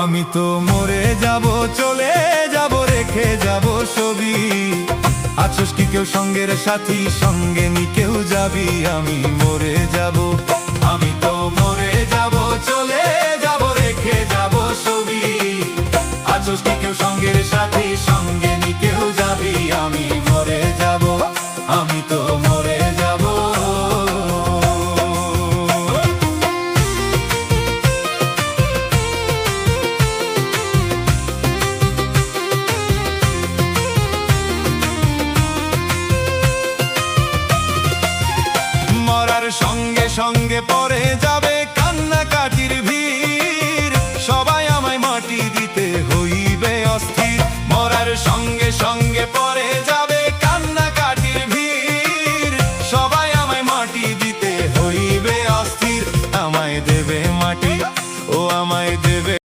আমি তো মরে যাব, চলে যাব, রেখে যাব ছবি। আছোস কি কেউ সঙ্গের সাথী, সঙ্গে নি কেউ যাবি? আমি মরে যাব, আমি তো মরে যাব, চলে যাব, রেখে যাব ছবি। আছোস কি কেউ সঙ্গের সাথী, সঙ্গে নি কেউ যাবি? আমি মরে যাব, আমি তো মরে যাব। মরার সঙ্গে সঙ্গে পরে